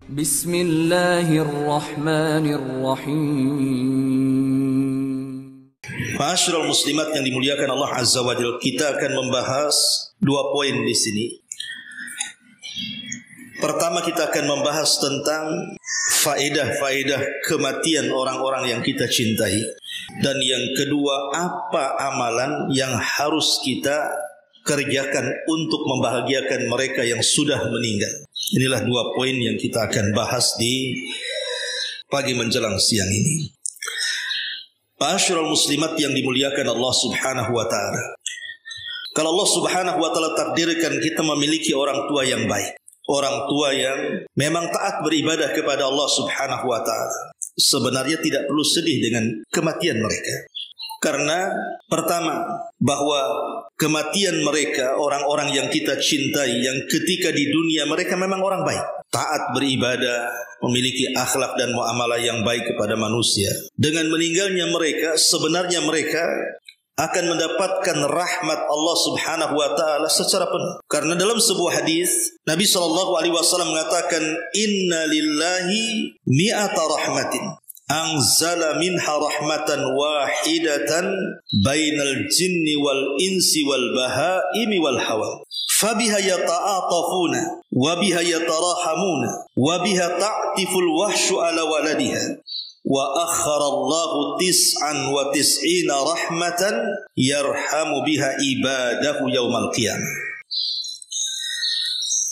Bismillahirrahmanirrahim. Ma'asyiral muslimat yang dimuliakan Allah Azza wa Jalla, kita akan membahas 2 poin di sini. Pertama, kita akan membahas tentang faedah-faedah kematian orang-orang yang kita cintai. Dan yang kedua, apa amalan yang harus kita kerjakan untuk membahagiakan mereka yang sudah meninggal. Inilah 2 poin yang kita akan bahas di pagi menjelang siang ini. Ma'asyiral muslimat yang dimuliakan Allah Subhanahu wa taala. Kalau Allah Subhanahu wa taala takdirkan kita memiliki orang tua yang baik, orang tua yang memang taat beribadah kepada Allah Subhanahu wa taala, sebenarnya tidak perlu sedih dengan kematian mereka. Karena pertama, bahwa kematian mereka, orang-orang yang kita cintai, yang ketika di dunia mereka memang orang baik, taat beribadah, memiliki akhlak dan muamalah yang baik kepada manusia. Dengan meninggalnya mereka, sebenarnya mereka akan mendapatkan rahmat Allah Subhanahu wa taala secara penuh. Karena dalam sebuah hadis Nabi SAW mengatakan, inna lillahi mi'ata rahmatin anzala minha rahmatan wahidatan bainal jinni wal insi wal bahaimi wal hawa fabiha yata'atafuna wa biha yatarahamuna wa biha ta'tiful wahshu ala waladiha wa akharallahu 99 rahmatan yarhamu biha ibadahu yaumal qiyamah.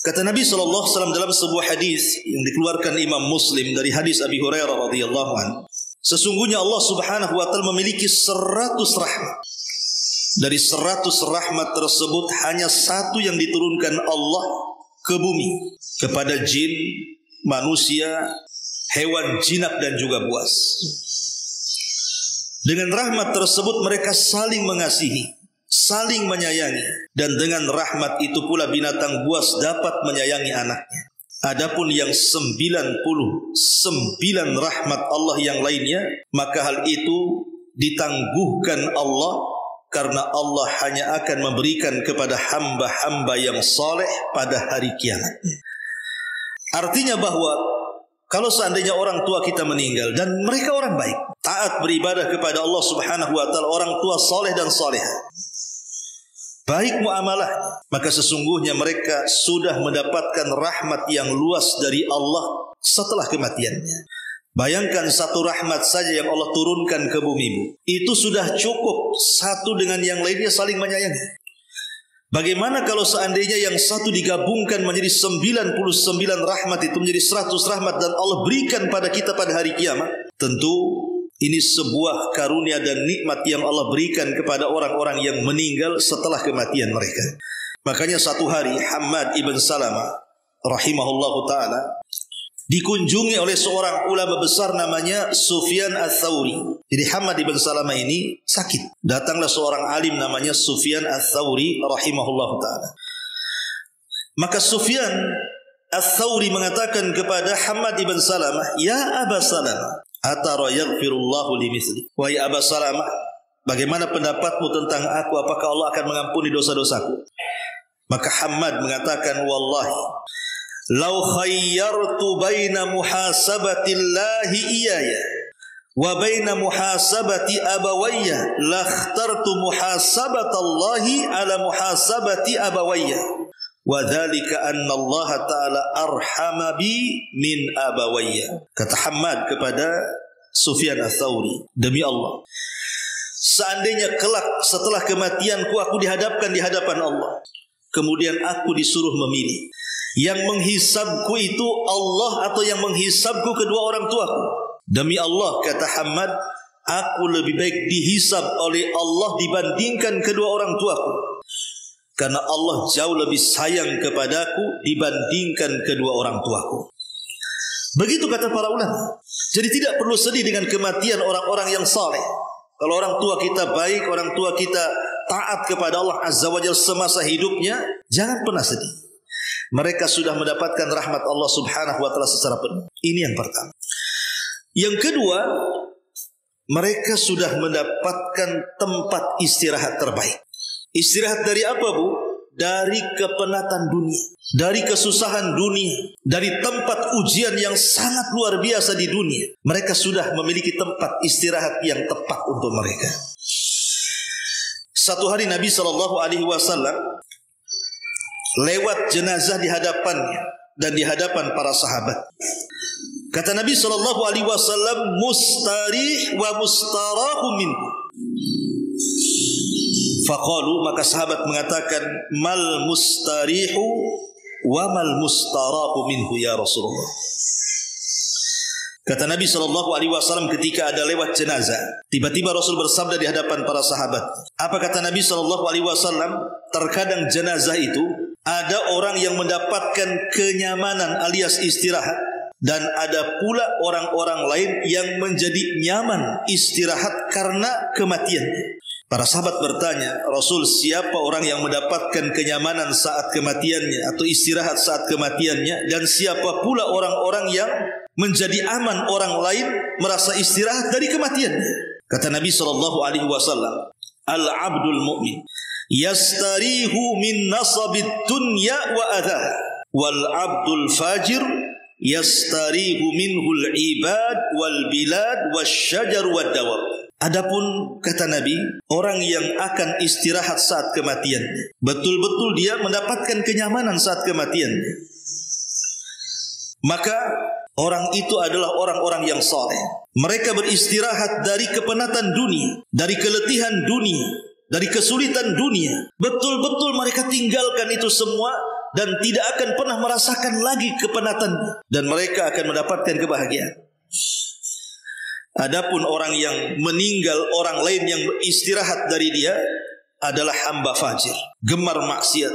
Kata Nabi SAW dalam sebuah hadis yang dikeluarkan Imam Muslim dari hadis Abi Hurairah radhiyallahu anhu, sesungguhnya Allah Subhanahu wa taala memiliki 100 rahmat. Dari 100 rahmat tersebut hanya 1 yang diturunkan Allah ke bumi kepada jin, manusia, hewan jinak dan juga buas. Dengan rahmat tersebut mereka saling mengasihi, saling menyayangi, dan dengan rahmat itu pula binatang buas dapat menyayangi anaknya. Adapun yang 99 rahmat Allah yang lainnya, maka hal itu ditangguhkan Allah, karena Allah hanya akan memberikan kepada hamba-hamba yang saleh pada hari kiamat. Artinya bahwa kalau seandainya orang tua kita meninggal dan mereka orang baik, taat beribadah kepada Allah Subhanahu wa taala, orang tua saleh dan salehah, baik muamalah, maka sesungguhnya mereka sudah mendapatkan rahmat yang luas dari Allah setelah kematiannya. Bayangkan 1 rahmat saja yang Allah turunkan ke bumi, itu sudah cukup, satu dengan yang lainnya saling menyayangi. Bagaimana kalau seandainya yang satu digabungkan menjadi 99 rahmat itu menjadi 100 rahmat dan Allah berikan pada kita pada hari kiamat? Tentu ini sebuah karunia dan nikmat yang Allah berikan kepada orang-orang yang meninggal setelah kematian mereka. Makanya satu hari Hammad ibn Salamah rahimahullahu ta'ala dikunjungi oleh seorang ulama besar namanya Sufyan Ats-Tsauri. Jadi Hammad ibn Salamah ini sakit. Datanglah seorang alim namanya Sufyan Ats-Tsauri rahimahullahu ta'ala. Maka Sufyan Ats-Tsauri mengatakan kepada Hammad ibn Salamah, ya Aba Salamah, atara yaghfirullahu limithli. Wahai Aba Salamah, bagaimana pendapatmu tentang aku? Apakah Allah akan mengampuni dosa-dosaku? Maka Hammad mengatakan, wallahi law khayyartu baina muhasabatillahi iyaya wa baina muhasabati abawayya lakhtartu muhasabatallahi ala muhasabati abawayya wa dzalika anna Allah ta'ala arhama bi min abawayya. Kata Hammad kepada Sufyan Ats-Tsauri, demi Allah, seandainya kelak setelah kematianku aku dihadapkan di hadapan Allah, kemudian aku disuruh memilih, yang menghisabku itu Allah atau yang menghisabku kedua orang tuaku, demi Allah, kata Hammad, aku lebih baik dihisab oleh Allah dibandingkan kedua orang tuaku, karena Allah jauh lebih sayang kepadaku dibandingkan kedua orang tuaku. Begitu kata para ulama. Jadi tidak perlu sedih dengan kematian orang-orang yang saleh. Kalau orang tua kita baik, orang tua kita taat kepada Allah Azza wa Jalla semasa hidupnya, jangan pernah sedih. Mereka sudah mendapatkan rahmat Allah Subhanahu wa taala secara penuh. Ini yang pertama. Yang kedua, mereka sudah mendapatkan tempat istirahat terbaik. Istirahat dari apa, Bu? dari kepenatan dunia, dari kesusahan dunia, dari tempat ujian yang sangat luar biasa di dunia. Mereka sudah memiliki tempat istirahat yang tepat untuk mereka. Satu hari Nabi SAW lewat jenazah di hadapannya dan di hadapan para sahabat. Kata Nabi SAW, mustarih wa mustarahu minhu. Faqalu, maka sahabat mengatakan, mal mustarihu wa mal mustarahu minhu ya Rasulullah. Kata Nabi SAW ketika ada lewat jenazah, tiba-tiba Rasul bersabda di hadapan para sahabat. Apa kata Nabi SAW? Terkadang jenazah itu ada orang yang mendapatkan kenyamanan alias istirahat, dan ada pula orang-orang lain yang menjadi nyaman istirahat karena kematiannya. Para sahabat bertanya, Rasul, siapa orang yang mendapatkan kenyamanan saat kematiannya atau istirahat saat kematiannya, dan siapa pula orang-orang yang menjadi aman orang lain merasa istirahat dari kematiannya? Kata Nabi SAW, al-abdul mu'min yastarihu min nasabid dunya wa adha, wal abdul fajir yastarihu minhul ibad wal bilad wasyajar wad dawab. Adapun kata Nabi, orang yang akan istirahat saat kematiannya, betul-betul dia mendapatkan kenyamanan saat kematiannya, maka orang itu adalah orang-orang yang saleh. Mereka beristirahat dari kepenatan dunia, dari keletihan dunia, dari kesulitan dunia. Betul-betul mereka tinggalkan itu semua dan tidak akan pernah merasakan lagi kepenatan, dan mereka akan mendapatkan kebahagiaan. Adapun orang yang meninggal orang lain yang istirahat dari dia adalah hamba fajir, gemar maksiat.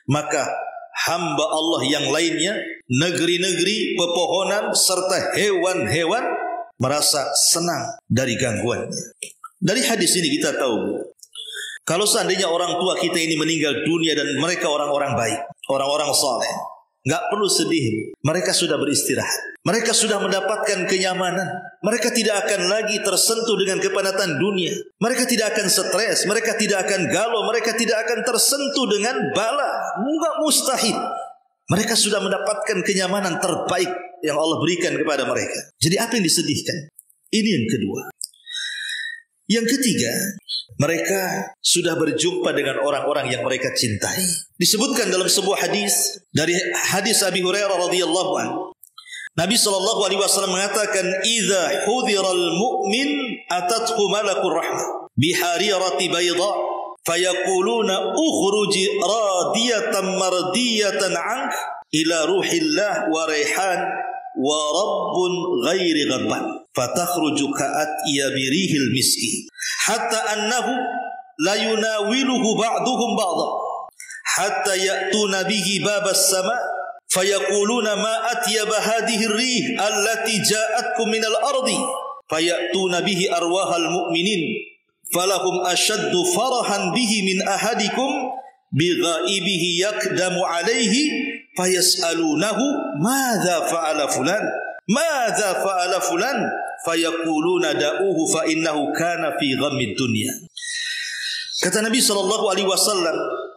Maka hamba Allah yang lainnya, negeri-negeri, pepohonan serta hewan-hewan merasa senang dari gangguannya. Dari hadis ini kita tahu, kalau seandainya orang tua kita ini meninggal dunia dan mereka orang-orang baik, orang-orang saleh, enggak perlu sedih. Mereka sudah beristirahat. Mereka sudah mendapatkan kenyamanan. Mereka tidak akan lagi tersentuh dengan kepenatan dunia. Mereka tidak akan stres. Mereka tidak akan galau. Mereka tidak akan tersentuh dengan bala. Enggak, mustahil. Mereka sudah mendapatkan kenyamanan terbaik yang Allah berikan kepada mereka. Jadi apa yang disedihkan? Ini yang kedua. Yang ketiga, mereka sudah berjumpa dengan orang-orang yang mereka cintai. Disebutkan dalam sebuah hadis, dari hadis Abi Hurairah radhiyallahu anhu, Nabi SAW mengatakan, "Idza hudhiral mu'min atathu malakur rahmah biharirati bayda fayaquluna ukhruji radiyatan mardiyatan 'ank ila ruhillah wa raihan wa rabbun ghairi ghadban fatakhruju ka'atiya birihil miski hatta annahu la yunawiluhu ba'duhum ba'dha hatta ya'tuna bihi babas sama' fayaquluna ma atyaba hadhihi ar-rih allati ja'atkum minal ardi fayatuna bihi arwahal mu'minin falahum ashaddu farahan bihi min ahadikum bighaibihi yakdamu alaihi fayas'alunahu madza fa'ala fulan fayaquluna da'uhu fa innahu kana fi ghammid dunya. Kata Nabi SAW,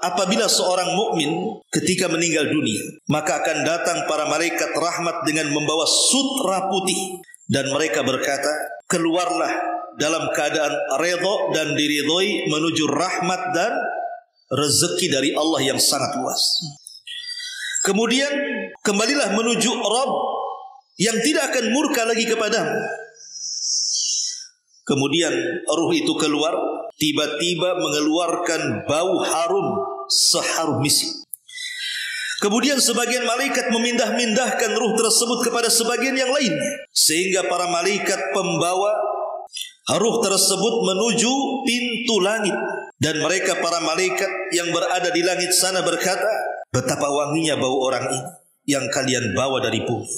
apabila seorang mukmin ketika meninggal dunia, maka akan datang para malaikat rahmat dengan membawa sutra putih, dan mereka berkata, keluarlah dalam keadaan redha dan diridhoi menuju rahmat dan rezeki dari Allah yang sangat luas. Kemudian kembalilah menuju Rabb yang tidak akan murka lagi kepadamu. Kemudian ruh itu keluar, tiba-tiba mengeluarkan bau harum seharum misk. Kemudian sebagian malaikat memindah-mindahkan ruh tersebut kepada sebagian yang lainnya, sehingga para malaikat pembawa ruh tersebut menuju pintu langit, dan mereka para malaikat yang berada di langit sana berkata, betapa wanginya bau orang ini yang kalian bawa dari bumi.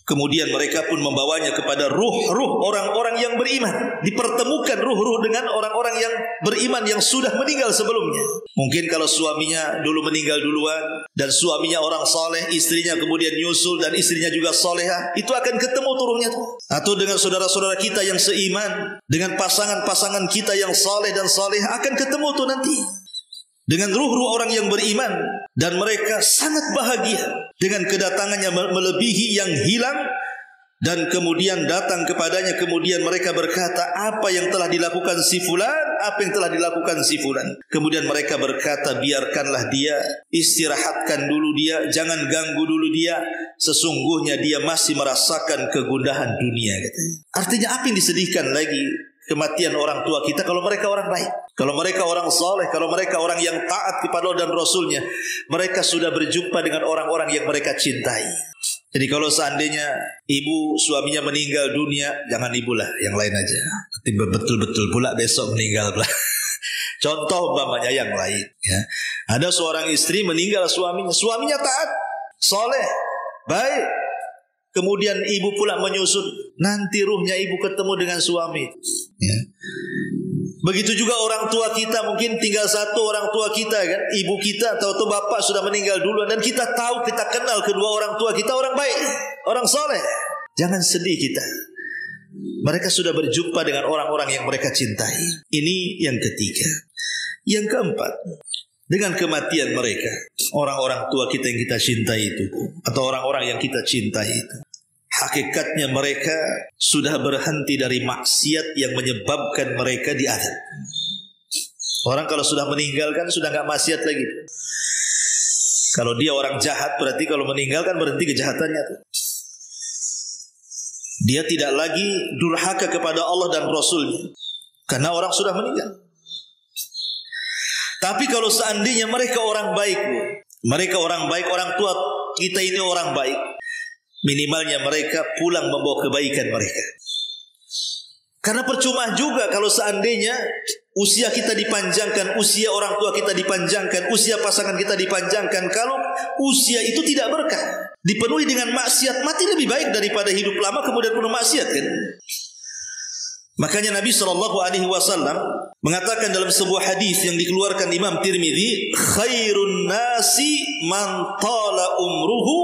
Kemudian mereka pun membawanya kepada ruh-ruh orang-orang yang beriman. Dipertemukan ruh-ruh dengan orang-orang yang beriman yang sudah meninggal sebelumnya. Mungkin kalau suaminya dulu meninggal duluan, dan suaminya orang saleh, istrinya kemudian nyusul dan istrinya juga salehah, itu akan ketemu turuhnya tuh. Atau dengan saudara-saudara kita yang seiman, dengan pasangan-pasangan kita yang saleh dan salehah, akan ketemu tuh nanti. dengan ruh-ruh orang yang beriman, dan mereka sangat bahagia dengan kedatangannya melebihi yang hilang. Dan kemudian datang kepadanya, kemudian mereka berkata, apa yang telah dilakukan si fulan, apa yang telah dilakukan si fulan. Kemudian mereka berkata, biarkanlah dia, istirahatkan dulu dia, jangan ganggu dulu dia, sesungguhnya dia masih merasakan kegundahan dunia, katanya. Artinya apa yang disedihkan lagi kematian orang tua kita kalau mereka orang baik, kalau mereka orang saleh, kalau mereka orang yang taat kepada Allah dan Rasulnya. Mereka sudah berjumpa dengan orang-orang yang mereka cintai. Jadi kalau seandainya ibu suaminya meninggal dunia, jangan ibu lah, yang lain aja. Nanti betul-betul pula besok meninggal pula. Contoh umpamanya yang lain, ya. Ada seorang istri meninggal suaminya taat, soleh, baik. Kemudian ibu pula menyusut, nanti ruhnya ibu ketemu dengan suami, ya. Begitu juga orang tua kita, mungkin tinggal satu orang tua kita, kan, ibu kita atau bapak sudah meninggal duluan, dan kita tahu, kita kenal kedua orang tua kita orang baik, orang soleh. Jangan sedih kita. Mereka sudah berjumpa dengan orang-orang yang mereka cintai. Ini yang ketiga. Yang keempat, dengan kematian mereka, orang-orang tua kita yang kita cintai itu, atau orang-orang yang kita cintai itu, hakikatnya mereka sudah berhenti dari maksiat yang menyebabkan mereka diazab. Orang kalau sudah meninggalkan sudah nggak maksiat lagi. Kalau dia orang jahat, berarti kalau meninggalkan berhenti kejahatannya tuh. Dia tidak lagi durhaka kepada Allah dan Rasulnya, karena orang sudah meninggal. Tapi kalau seandainya mereka orang baik, mereka orang baik, orang tua kita ini orang baik, minimalnya mereka pulang membawa kebaikan mereka. Karena percuma juga kalau seandainya usia kita dipanjangkan, usia orang tua kita dipanjangkan, usia pasangan kita dipanjangkan, kalau usia itu tidak berkah, dipenuhi dengan maksiat, mati lebih baik daripada hidup lama kemudian penuh maksiat, kan? Makanya Nabi SAW mengatakan dalam sebuah hadis yang dikeluarkan Imam Tirmidzi, khairun nasi man tala umruhu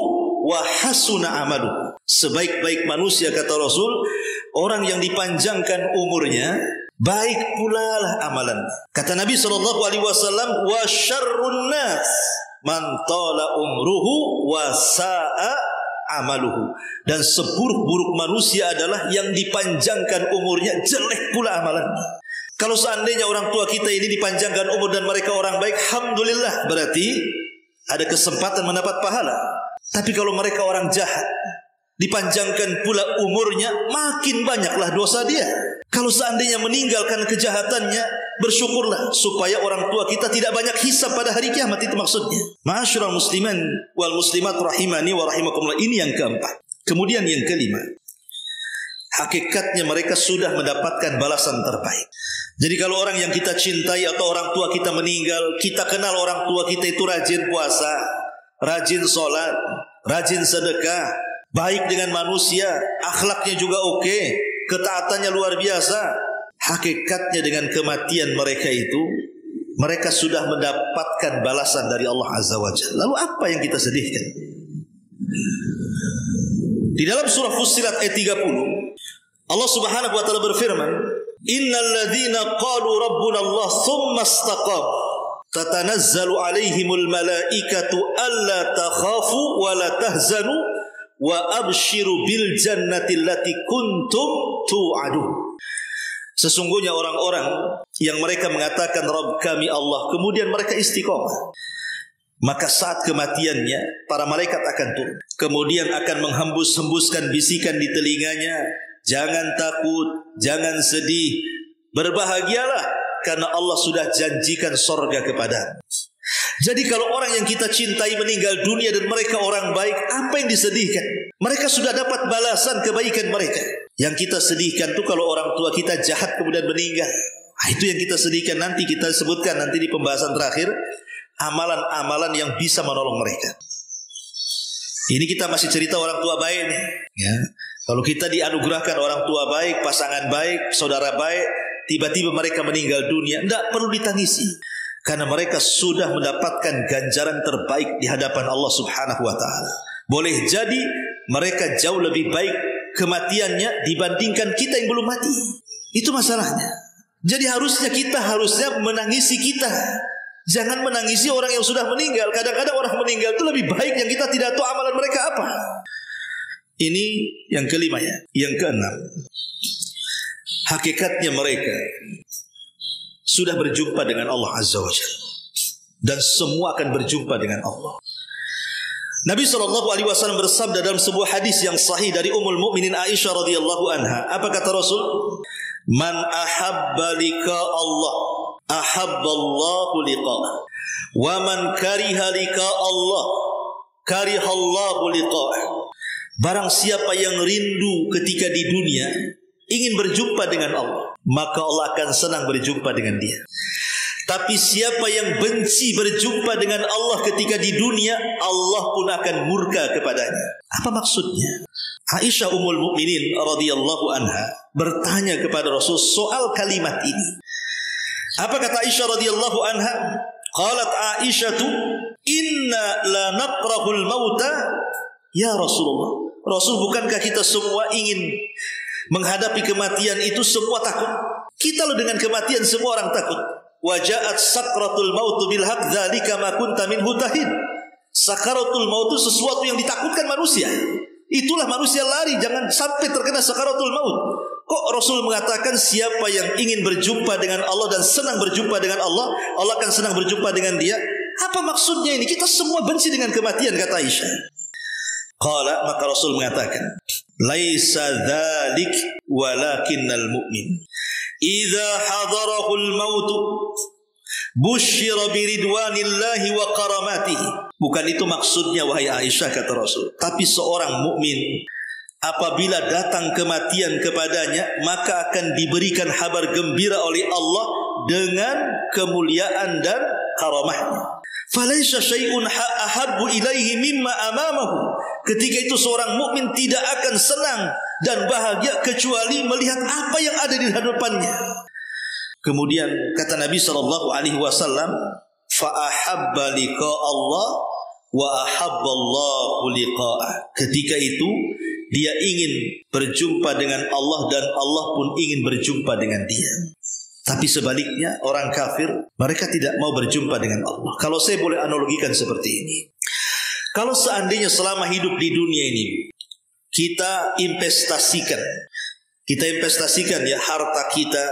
wa hasuna amaluhu. Sebaik-baik manusia, kata Rasul, orang yang dipanjangkan umurnya, baik pula lah amalan. Kata Nabi SAW, wa syarrun nas man tala umruhu wa sa'a amaluhu. Dan seburuk-buruk manusia adalah yang dipanjangkan umurnya, jelek pula amalannya. Kalau seandainya orang tua kita ini dipanjangkan umur dan mereka orang baik, alhamdulillah, berarti ada kesempatan mendapat pahala. Tapi kalau mereka orang jahat, dipanjangkan pula umurnya, makin banyaklah dosa dia. Kalau seandainya meninggalkan kejahatannya, bersyukurlah supaya orang tua kita tidak banyak hisab pada hari kiamat, itu maksudnya. Ma'asyiral musliman wal muslimat rahimani wa rahimakumullah. Ini yang keempat. Kemudian yang kelima, hakikatnya mereka sudah mendapatkan balasan terbaik. Jadi kalau orang yang kita cintai atau orang tua kita meninggal, kita kenal orang tua kita itu rajin puasa, rajin sholat, rajin sedekah, baik dengan manusia, akhlaknya juga oke, ketaatannya luar biasa. Hakikatnya dengan kematian mereka itu, mereka sudah mendapatkan balasan dari Allah Azza wa Jalla. Lalu apa yang kita sedihkan? Di dalam surah Fussilat ayat 30, Allah Subhanahu wa taala berfirman, innal ladzina qalu rabbuna Allah tsumma istaqamu tatanazzalu alaihimul malaikatu alla takhafu wa la tahzanu wa abshiru bil jannati allati kuntum tu'adun. Sesungguhnya orang-orang yang mereka mengatakan Rabb kami Allah, kemudian mereka istiqomah, maka saat kematiannya para malaikat akan turun, kemudian akan menghembus-hembuskan bisikan di telinganya, jangan takut, jangan sedih, berbahagialah karena Allah sudah janjikan sorga kepada. Jadi kalau orang yang kita cintai meninggal dunia dan mereka orang baik, apa yang disedihkan? Mereka sudah dapat balasan kebaikan mereka. Yang kita sedihkan itu kalau orang tua kita jahat kemudian meninggal. Itu yang kita sedihkan. Nanti kita sebutkan nanti di pembahasan terakhir amalan-amalan yang bisa menolong mereka. Ini kita masih cerita orang tua baik nih, ya. Kalau kita dianugerahkan orang tua baik, pasangan baik, saudara baik, tiba-tiba mereka meninggal dunia, tidak perlu ditangisi, karena mereka sudah mendapatkan ganjaran terbaik di hadapan Allah Subhanahu wa taala. Boleh jadi mereka jauh lebih baik kematiannya dibandingkan kita yang belum mati. Itu masalahnya. Jadi kita harusnya menangisi kita. Jangan menangisi orang yang sudah meninggal. Kadang-kadang orang meninggal itu lebih baik yang kita tidak tahu amalan mereka apa. Ini yang kelima ya. Yang keenam, hakikatnya mereka sudah berjumpa dengan Allah Azza wa Jalla, dan semua akan berjumpa dengan Allah. Nabi SAW bersabda dalam sebuah hadis yang sahih dari Ummul Mukminin Aisyah radhiyallahu anha. Apa kata Rasul? Man ahabba liqa Allah, ahabballahu liqa'ah. Wa man kariha liqa Allah, karihallahu liqa'ah. Barang siapa yang rindu ketika di dunia ingin berjumpa dengan Allah, maka Allah akan senang berjumpa dengan dia. Tapi siapa yang benci berjumpa dengan Allah ketika di dunia, Allah pun akan murka kepadanya. Apa maksudnya? Aisyah Ummul Mukminin radhiyallahu anha bertanya kepada Rasul soal kalimat ini. Apa kata Aisyah radhiyallahu anha? Qalat Aisyatu, inna la nakrahul mauta ya Rasulullah. Rasul, bukankah kita semua ingin menghadapi kematian itu, semua takut? Kita loh dengan kematian semua orang takut. Waja'at sakratul maut bil haq dzalika ma kunta minhu tahid. Sakaratul maut itu sesuatu yang ditakutkan manusia. Itulah manusia lari, jangan sampai terkena sakaratul maut. Kok Rasul mengatakan siapa yang ingin berjumpa dengan Allah dan senang berjumpa dengan Allah, Allah akan senang berjumpa dengan dia? Apa maksudnya ini? Kita semua benci dengan kematian, kata Aisyah. Qala, maka Rasul mengatakan, laisa dzalik walakinnal mu'min idza hadarahul maut busyira biridwanillahi wa karamatihi. Bukan itu maksudnya wahai Aisyah, kata Rasul. Tapi seorang mukmin apabila datang kematian kepadanya, maka akan diberikan kabar gembira oleh Allah dengan kemuliaan dan karamahnya. Falaisa syai'un ahabbu ilaihi mimma amamahu. Ketika itu seorang mukmin tidak akan senang dan bahagia kecuali melihat apa yang ada di hadapannya. Kemudian kata Nabi SAW, fa ahabba liqa Allah wa ahabballahu liqa'ah. Ketika itu dia ingin berjumpa dengan Allah dan Allah pun ingin berjumpa dengan dia. Tapi sebaliknya orang kafir, mereka tidak mau berjumpa dengan Allah. Kalau saya boleh analogikan seperti ini, kalau seandainya selama hidup di dunia ini kita investasikan ya harta kita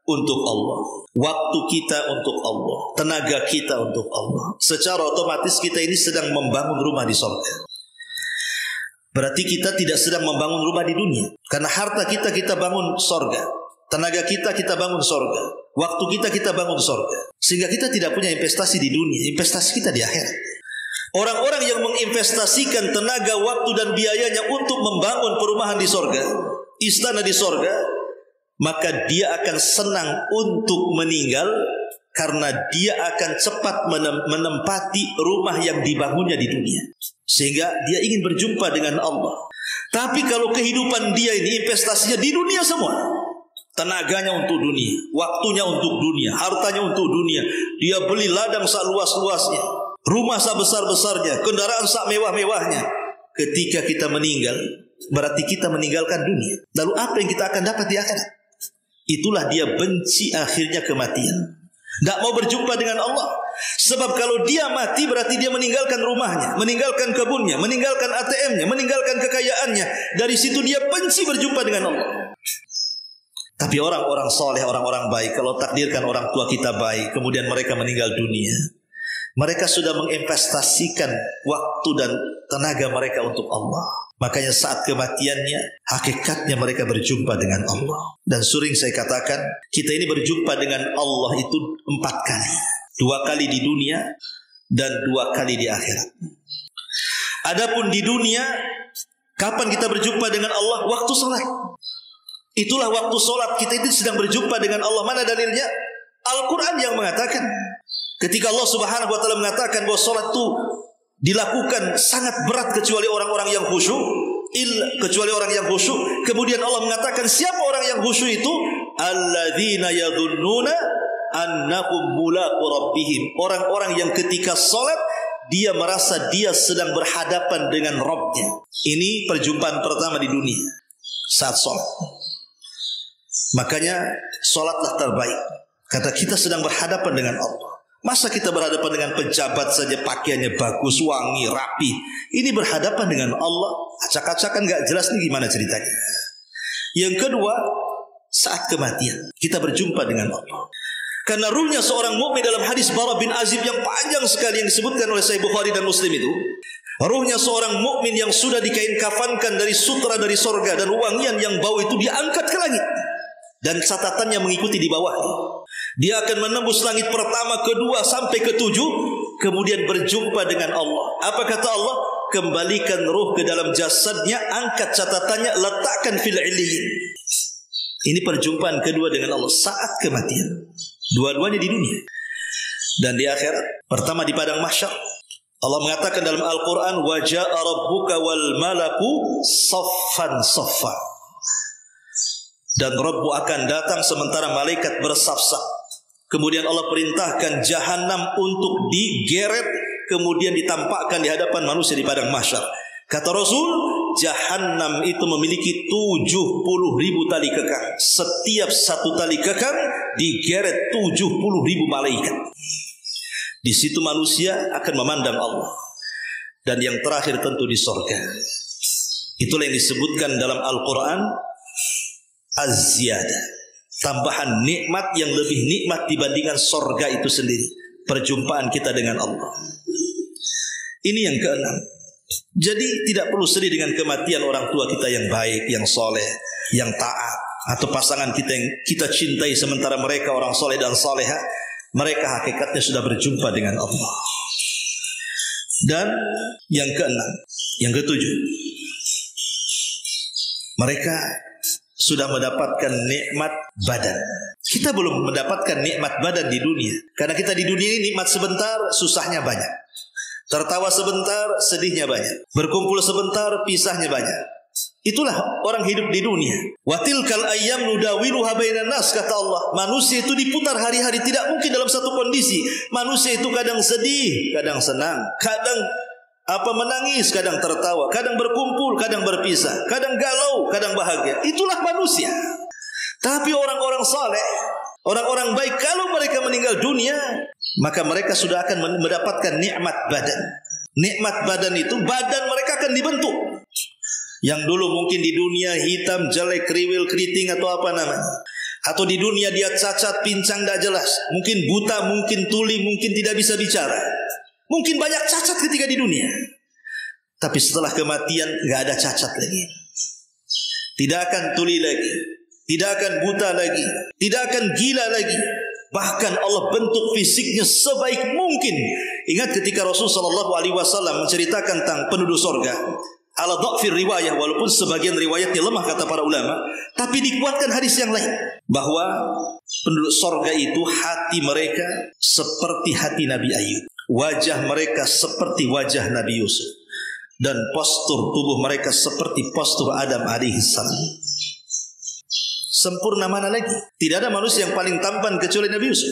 untuk Allah, waktu kita untuk Allah, tenaga kita untuk Allah, secara otomatis kita ini sedang membangun rumah di surga. Berarti kita tidak sedang membangun rumah di dunia, karena harta kita bangun surga. Tenaga kita bangun surga. Waktu kita bangun surga. Sehingga kita tidak punya investasi di dunia. Investasi kita di akhirat. Orang-orang yang menginvestasikan tenaga, waktu dan biayanya untuk membangun perumahan di surga, istana di surga, maka dia akan senang untuk meninggal, karena dia akan cepat menempati rumah yang dibangunnya di dunia. Sehingga dia ingin berjumpa dengan Allah. Tapi kalau kehidupan dia ini investasinya di dunia semua, tenaganya untuk dunia, waktunya untuk dunia, hartanya untuk dunia. Dia beli ladang sak luas-luasnya, rumah sak besar-besarnya, kendaraan sak mewah-mewahnya. Ketika kita meninggal, berarti kita meninggalkan dunia. Lalu apa yang kita akan dapat di akhirat? Itulah dia benci akhirnya kematian. Tidak mau berjumpa dengan Allah. Sebab kalau dia mati berarti dia meninggalkan rumahnya, meninggalkan kebunnya, meninggalkan ATM-nya, meninggalkan kekayaannya. Dari situ dia benci berjumpa dengan Allah. Tapi orang-orang soleh, orang-orang baik, kalau takdirkan orang tua kita baik, kemudian mereka meninggal dunia, mereka sudah menginvestasikan waktu dan tenaga mereka untuk Allah. Makanya saat kematiannya, hakikatnya mereka berjumpa dengan Allah. Dan sering saya katakan, kita ini berjumpa dengan Allah itu 4 kali. 2 kali di dunia dan 2 kali di akhirat. Adapun di dunia, kapan kita berjumpa dengan Allah? Waktu salat. Itulah waktu solat kita itu sedang berjumpa dengan Allah. Mana dalilnya? Al-Quran yang mengatakan, ketika Allah Subhanahu wa ta'ala mengatakan bahwa solat itu dilakukan sangat berat kecuali orang-orang yang khusyuk, kecuali orang yang khusyuk. Kemudian Allah mengatakan siapa orang yang khusyuk itu? Alladzina yadhunnuna annahum mulaqu rabbihim. Orang-orang yang ketika solat dia merasa dia sedang berhadapan dengan Rabbnya. Ini perjumpaan pertama di dunia saat solat. Makanya solatlah terbaik. Kata kita sedang berhadapan dengan Allah. Masa kita berhadapan dengan pejabat saja pakaiannya bagus, wangi, rapi. Ini berhadapan dengan Allah, acak-acakan gak jelas nih gimana ceritanya. Yang kedua, saat kematian kita berjumpa dengan Allah. Karena ruhnya seorang mukmin dalam hadis Bara bin Azib yang panjang sekali yang disebutkan oleh Sahih Bukhari dan Muslim itu, ruhnya seorang mukmin yang sudah dikain kafankan dari sutra dari sorga dan wangian yang bau itu diangkat ke langit. Dan catatannya mengikuti di bawahnya. Dia akan menembus langit pertama, kedua, sampai ketujuh. Kemudian berjumpa dengan Allah. Apa kata Allah? Kembalikan ruh ke dalam jasadnya, angkat catatannya, letakkan fil illiyin. Ini perjumpaan kedua dengan Allah saat kematian. Dua-duanya di dunia dan di akhirat. Pertama di padang mahsyar. Allah mengatakan dalam Al-Quran, wa ja'a rabbuka wal malaku saffan saffa. Dan Rabbu akan datang sementara malaikat bersaf-saf. Kemudian Allah perintahkan jahanam untuk digeret, kemudian ditampakkan di hadapan manusia di padang mahsyar. Kata Rasul, jahanam itu memiliki 70.000 tali kekang. Setiap satu tali kekang digeret 70.000 malaikat. Di situ manusia akan memandang Allah. Dan yang terakhir tentu di sorga. Itulah yang disebutkan dalam Al-Quran az-ziyadah, tambahan nikmat yang lebih nikmat dibandingkan sorga itu sendiri. Perjumpaan kita dengan Allah. Ini yang keenam. Jadi tidak perlu sedih dengan kematian orang tua kita yang baik, yang soleh, yang taat, atau pasangan kita yang kita cintai sementara mereka orang soleh dan soleha. Mereka hakikatnya sudah berjumpa dengan Allah. Dan yang keenam, yang ketujuh, mereka sudah mendapatkan nikmat badan. Kita belum mendapatkan nikmat badan di dunia. Karena kita di dunia ini nikmat sebentar, susahnya banyak. Tertawa sebentar, sedihnya banyak. Berkumpul sebentar, pisahnya banyak. Itulah orang hidup di dunia. Wa tilkal ayyam nudawiluha bainan nas, kata Allah. Manusia itu diputar hari-hari, tidak mungkin dalam satu kondisi. Manusia itu kadang sedih, kadang senang, kadang menangis, kadang tertawa, kadang berkumpul, kadang berpisah, kadang galau, kadang bahagia. Itulah manusia. Tapi orang-orang saleh, orang-orang baik, kalau mereka meninggal dunia, maka mereka sudah akan mendapatkan nikmat badan. Nikmat badan itu, badan mereka akan dibentuk. Yang dulu mungkin di dunia hitam, jelek, kriwil, keriting atau apa namanya. Atau di dunia dia cacat, pincang, tidak jelas. Mungkin buta, mungkin tuli, mungkin tidak bisa bicara. Mungkin banyak cacat ketika di dunia. Tapi setelah kematian gak ada cacat lagi. Tidak akan tuli lagi. Tidak akan buta lagi. Tidak akan gila lagi. Bahkan Allah bentuk fisiknya sebaik mungkin. Ingat ketika Rasulullah SAW menceritakan tentang penduduk sorga. Ala dha'fir riwayah, walaupun sebagian riwayatnya lemah kata para ulama, tapi dikuatkan hadis yang lain. Bahwa penduduk sorga itu hati mereka seperti hati Nabi Ayub. Wajah mereka seperti wajah Nabi Yusuf. Dan postur tubuh mereka seperti postur Adam alaihissalam. Sempurna mana lagi? Tidak ada manusia yang paling tampan kecuali Nabi Yusuf.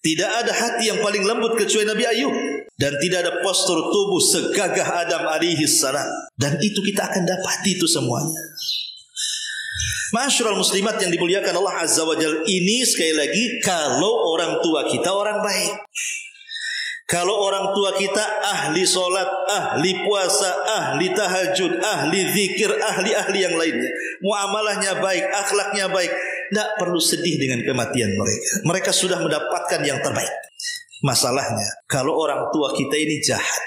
Tidak ada hati yang paling lembut kecuali Nabi Ayub. Dan tidak ada postur tubuh segagah Adam alaihissalam. Dan itu kita akan dapati itu semuanya. Ma'asyiral muslimat yang dimuliakan Allah Azza wa Jalla, ini sekali lagi kalau orang tua kita orang baik. Kalau orang tua kita ahli solat, ahli puasa, ahli tahajud, ahli zikir, ahli-ahli yang lainnya, muamalahnya baik, akhlaknya baik, tidak perlu sedih dengan kematian mereka. Mereka sudah mendapatkan yang terbaik. Masalahnya kalau orang tua kita ini jahat,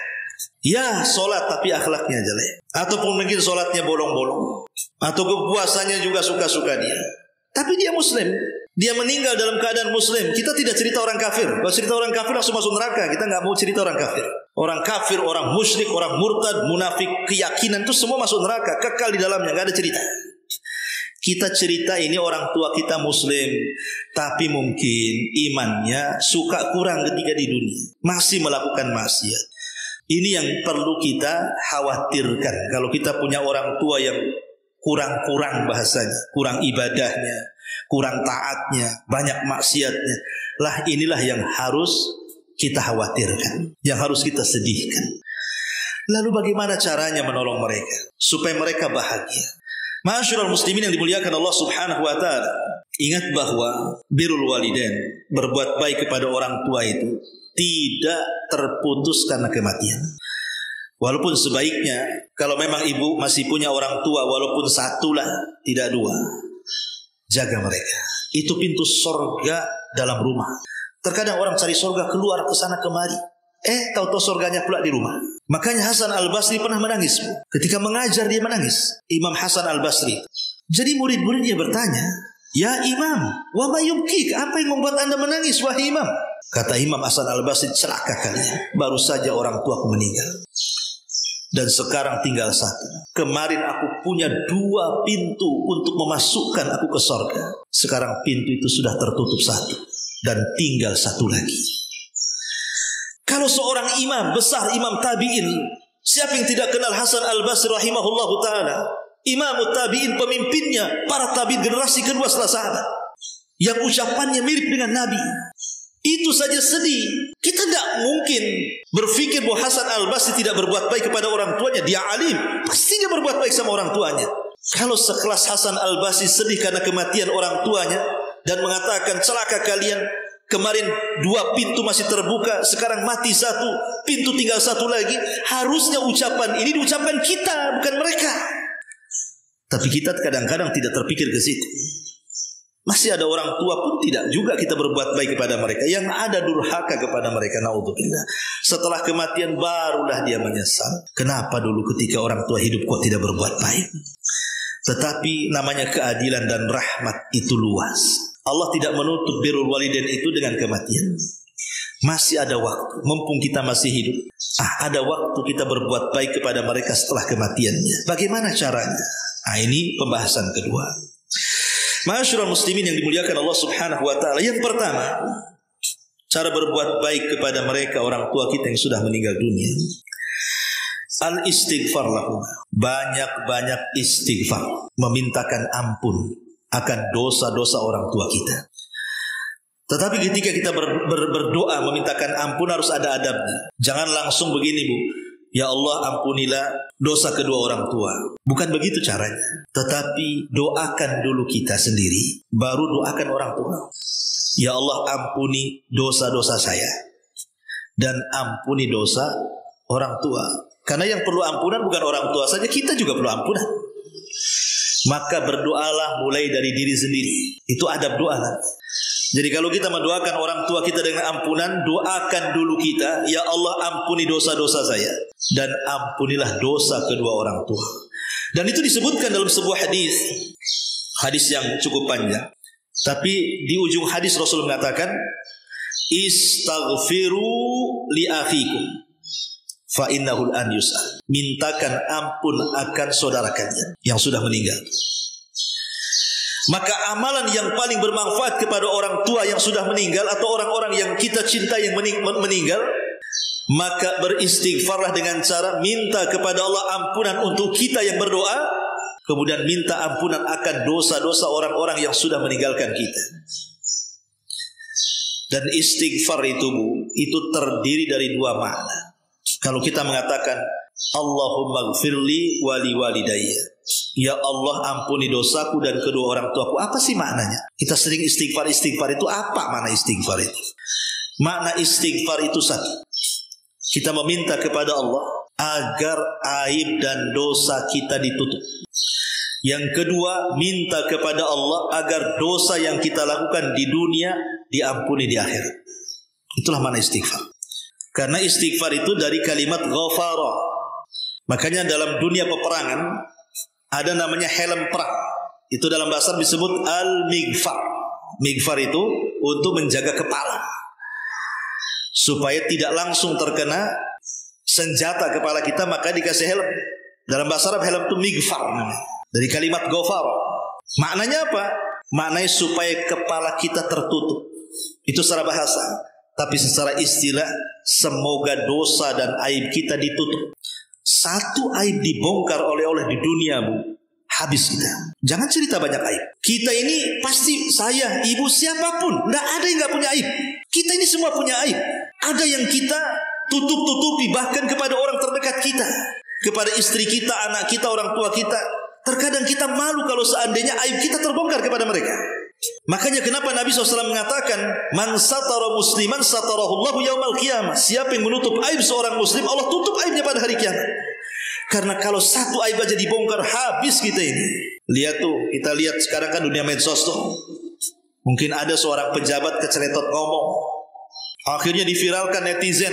ya solat tapi akhlaknya jelek, ataupun mungkin solatnya bolong-bolong, atau puasanya juga suka-suka dia, tapi dia muslim. Dia meninggal dalam keadaan muslim. Kita tidak cerita orang kafir. Kalau cerita orang kafir langsung masuk neraka. Kita nggak mau cerita orang kafir. Orang kafir, orang musyrik, orang murtad, munafik, keyakinan itu semua masuk neraka, kekal di dalamnya, nggak ada cerita. Kita cerita ini orang tua kita muslim, tapi mungkin imannya suka kurang ketika di dunia, masih melakukan maksiat. Ini yang perlu kita khawatirkan. Kalau kita punya orang tua yang kurang-kurang bahasanya, kurang ibadahnya, kurang taatnya, banyak maksiatnya, lah inilah yang harus kita khawatirkan, yang harus kita sedihkan. Lalu bagaimana caranya menolong mereka supaya mereka bahagia? Ma'asyiral muslimin yang dimuliakan Allah Subhanahu wa taala, ingat bahwa birrul walidain, berbuat baik kepada orang tua itu tidak terputus karena kematian. Walaupun sebaiknya kalau memang ibu masih punya orang tua, walaupun satu lah, tidak dua, jaga mereka. Itu pintu sorga dalam rumah. Terkadang orang cari sorga keluar ke sana kemari, tahu-tahu sorganya pula di rumah. Makanya Hasan Al-Basri pernah menangis. Ketika mengajar dia menangis, Imam Hasan Al-Basri. Jadi murid-muridnya bertanya, "Ya Imam, wa ma yubkik? Apa yang membuat Anda menangis, wahai Imam?" Kata Imam Hasan Al-Basri, "Celaka kalian. Baru saja orang tuaku meninggal. Dan sekarang tinggal satu. Kemarin aku punya 2 pintu untuk memasukkan aku ke sorga. Sekarang pintu itu sudah tertutup satu. Dan tinggal satu lagi." Kalau seorang imam besar, imam tabi'in, siapa yang tidak kenal Hasan Al-Basri rahimahullahu ta'ala? Imam tabi'in, pemimpinnya para tabi'in generasi kedua setelah sahabat, yang ucapannya mirip dengan Nabi. Itu saja sedih. Kita tidak mungkin berpikir bahwa Hasan Al-Basri tidak berbuat baik kepada orang tuanya. Dia alim, pasti dia berbuat baik sama orang tuanya. Kalau sekelas Hasan Al-Basri sedih karena kematian orang tuanya dan mengatakan, "Celaka kalian, kemarin 2 pintu masih terbuka, sekarang mati satu, pintu tinggal satu lagi." Harusnya ucapan ini diucapkan kita, bukan mereka. Tapi kita kadang-kadang tidak terpikir ke situ. Masih ada orang tua pun tidak juga kita berbuat baik kepada mereka. Yang ada durhaka kepada mereka, naudzubillah. Setelah kematian barulah dia menyesal. Kenapa dulu ketika orang tua hidup kok tidak berbuat baik? Tetapi namanya keadilan dan rahmat itu luas. Allah tidak menutup birrul walidain itu dengan kematian. Masih ada waktu, mumpung kita masih hidup. Ada waktu kita berbuat baik kepada mereka setelah kematiannya. Bagaimana caranya? Ini pembahasan kedua. Ma'asyiral muslimin yang dimuliakan Allah Subhanahu wa taala. Yang pertama, cara berbuat baik kepada mereka orang tua kita yang sudah meninggal dunia. Al-istighfar lahum. Banyak-banyak istighfar, memintakan ampun akan dosa-dosa orang tua kita. Tetapi ketika kita berdoa memintakan ampun harus ada adabnya. Jangan langsung begini, Bu. "Ya Allah, ampunilah dosa kedua orang tua." Bukan begitu caranya. Tetapi doakan dulu kita sendiri, baru doakan orang tua. "Ya Allah, ampuni dosa-dosa saya dan ampuni dosa orang tua." Karena yang perlu ampunan bukan orang tua saja, kita juga perlu ampunan. Maka berdoalah mulai dari diri sendiri. Itu adab doa. Jadi kalau kita mendoakan orang tua kita dengan ampunan, doakan dulu kita, "Ya Allah, ampuni dosa-dosa saya dan ampunilah dosa kedua orang tua." Dan itu disebutkan dalam sebuah hadis yang cukup panjang. Tapi di ujung hadis Rasul mengatakan, "Istaghfiru li akhikum fa innahul an yus'al." Mintakan ampun akan saudara kalian yang sudah meninggal. Maka amalan yang paling bermanfaat kepada orang tua yang sudah meninggal atau orang-orang yang kita cintai yang meninggal, maka beristighfarlah dengan cara minta kepada Allah ampunan untuk kita yang berdoa, kemudian minta ampunan akan dosa-dosa orang-orang yang sudah meninggalkan kita. Dan istighfar itu terdiri dari 2 makna. Kalau kita mengatakan Allahumma gfirli wali walidayya, "Ya Allah, ampuni dosaku dan kedua orang tuaku." Apa sih maknanya? Kita sering istighfar itu apa makna istighfar itu? Makna istighfar itu satu, kita meminta kepada Allah agar aib dan dosa kita ditutup. Yang kedua, minta kepada Allah agar dosa yang kita lakukan di dunia diampuni di akhirat. Itulah makna istighfar. Karena istighfar itu dari kalimat ghafara. Makanya dalam dunia peperangan ada namanya helm perang. Itu dalam bahasa Arab disebut al-mighfar. Mighfar itu untuk menjaga kepala, supaya tidak langsung terkena senjata kepala kita, maka dikasih helm. Dalam bahasa Arab helm itu mighfar namanya. Dari kalimat ghafar. Maknanya apa? Maknanya supaya kepala kita tertutup. Itu secara bahasa. Tapi secara istilah, semoga dosa dan aib kita ditutup. Satu aib dibongkar oleh di dunia, Bu, habis kita. Jangan cerita banyak aib. Kita ini pasti, saya, ibu, siapapun, tidak ada yang tidak punya aib. Kita ini semua punya aib. Ada yang kita tutup-tutupi, bahkan kepada orang terdekat kita, kepada istri kita, anak kita, orang tua kita. Terkadang kita malu kalau seandainya aib kita terbongkar kepada mereka. Makanya kenapa Nabi SAW mengatakan, man satara musliman satarahullahu yaumal qiyamah. Siapa yang menutup aib seorang muslim, Allah tutup aibnya pada hari kiamat. Karena kalau satu aib aja dibongkar, habis kita ini. Lihat tuh, kita lihat sekarang kan dunia medsos tuh. Mungkin ada seorang pejabat keceletot ngomong, akhirnya diviralkan netizen.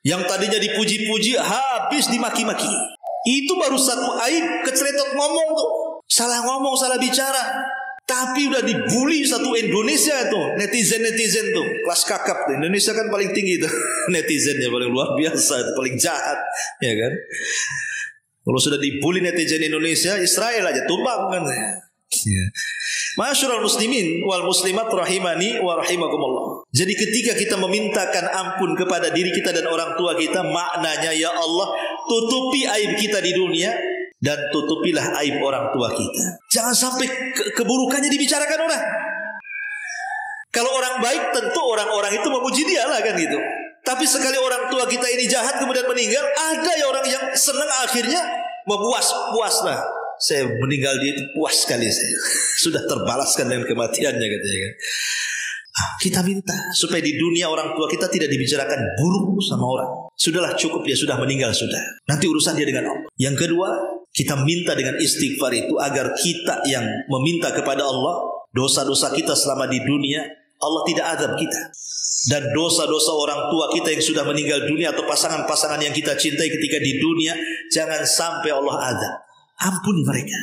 Yang tadinya dipuji-puji, habis dimaki-maki. Itu baru satu aib, keceletot ngomong tuh. Salah ngomong, salah bicara. Tapi udah dibully satu Indonesia tuh, netizen tuh, kelas kakap tuh. Indonesia kan paling tinggi tuh, netizennya paling luar biasa, paling jahat, ya kan? Kalau sudah dibully netizen Indonesia, Israel aja tumbang kan? Ya. Ma'asyiral muslimin wal muslimat rahimani wa rahimakumullah. Jadi ketika kita memintakan ampun kepada diri kita dan orang tua kita, maknanya ya Allah, tutupi aib kita di dunia dan tutupilah aib orang tua kita. Jangan sampai keburukannya dibicarakan orang. Kalau orang baik tentu orang-orang itu memuji dia lah kan gitu. Tapi sekali orang tua kita ini jahat kemudian meninggal, ada ya orang yang senang akhirnya puas lah. Saya meninggal dia itu puas sekali saya. Sudah terbalaskan dengan kematiannya katanya kan. Kita minta supaya di dunia orang tua kita tidak dibicarakan buruk sama orang. Sudahlah cukup, dia sudah meninggal sudah. Nanti urusan dia dengan Allah. Yang kedua, kita minta dengan istighfar itu agar kita yang meminta kepada Allah, dosa-dosa kita selama di dunia Allah tidak azab kita. Dan dosa-dosa orang tua kita yang sudah meninggal dunia atau pasangan-pasangan yang kita cintai ketika di dunia, jangan sampai Allah azab. Ampuni mereka.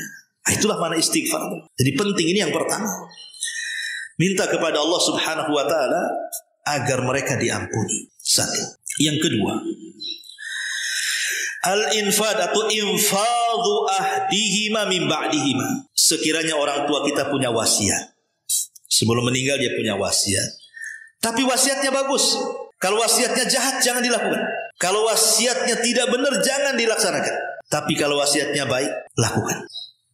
Itulah mana istighfar. Jadi penting, ini yang pertama. Minta kepada Allah Subhanahu wa ta'ala agar mereka diampuni. Satu. Yang kedua, al-infad atau infadhu ahdihima min ba'dihima. Sekiranya orang tua kita punya wasiat, sebelum meninggal dia punya wasiat, tapi wasiatnya bagus. Kalau wasiatnya jahat jangan dilakukan. Kalau wasiatnya tidak benar jangan dilaksanakan. Tapi kalau wasiatnya baik, lakukan.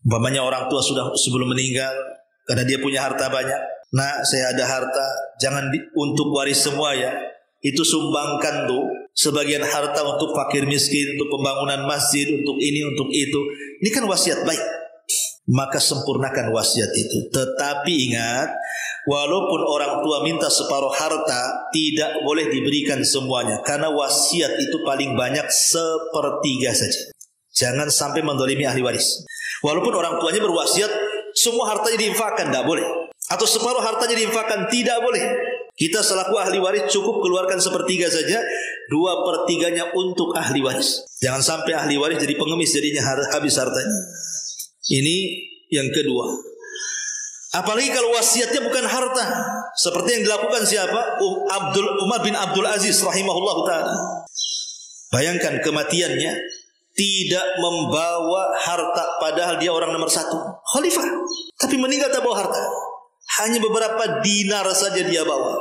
Umpamanya orang tua sudah sebelum meninggal, karena dia punya harta banyak, nah saya ada harta, jangan untuk waris semua ya. Itu sumbangkan tuh sebagian harta untuk fakir miskin, untuk pembangunan masjid, untuk ini, untuk itu. Ini kan wasiat baik. Maka sempurnakan wasiat itu. Tetapi ingat, walaupun orang tua minta separuh harta, tidak boleh diberikan semuanya. Karena wasiat itu paling banyak sepertiga saja. Jangan sampai mendolimi ahli waris. Walaupun orang tuanya berwasiat semua hartanya diinfakkan, tidak boleh. Atau separuh hartanya diinfakkan, tidak boleh. Kita selaku ahli waris cukup keluarkan sepertiga saja, 2/3 untuk ahli waris. Jangan sampai ahli waris jadi pengemis, jadinya habis hartanya. Ini yang kedua. Apalagi kalau wasiatnya bukan harta, seperti yang dilakukan siapa? Umar bin Abdul Aziz rahimahullah ta'ala. Bayangkan kematiannya, tidak membawa harta, padahal dia orang nomor 1 khalifah, tapi meninggal tak bawa harta. Hanya beberapa dinar saja dia bawa.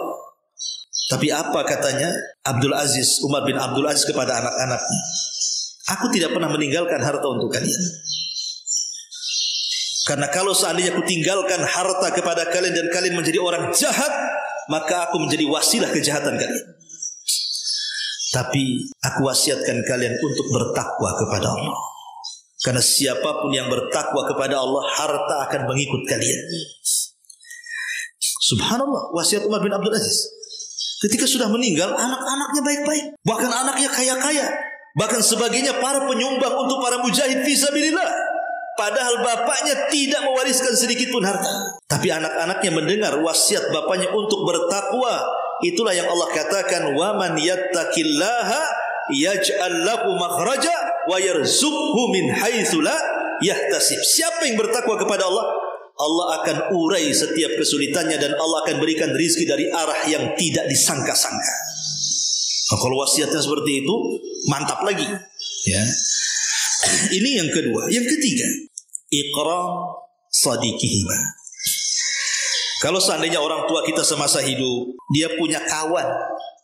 Tapi apa katanya Umar bin Abdul Aziz kepada anak-anaknya? Aku tidak pernah meninggalkan harta untuk kalian. Karena kalau seandainya aku tinggalkan harta kepada kalian dan kalian menjadi orang jahat, maka aku menjadi wasilah kejahatan kalian. Tapi aku wasiatkan kalian untuk bertakwa kepada Allah. Karena siapapun yang bertakwa kepada Allah, harta akan mengikut kalian. Subhanallah, wasiat Umar bin Abdul Aziz. Ketika sudah meninggal, anak-anaknya baik-baik. Bahkan anaknya kaya-kaya. Bahkan sebagainya para penyumbang untuk para mujahid fisabilillah. Padahal bapaknya tidak mewariskan sedikit pun harta. Tapi anak-anaknya mendengar wasiat bapaknya untuk bertakwa. Itulah yang Allah katakan, wa man yattaqillaha yaj'al lahu makhraja wa yarzuqhu min haitsu la yahtasib. Siapa yang bertakwa kepada Allah, Allah akan urai setiap kesulitannya dan Allah akan berikan rizki dari arah yang tidak disangka-sangka. Nah, kalau wasiatnya seperti itu, mantap lagi. Ya. Ini yang kedua. Yang ketiga, iqram sadiqihima. Kalau seandainya orang tua kita semasa hidup, dia punya kawan,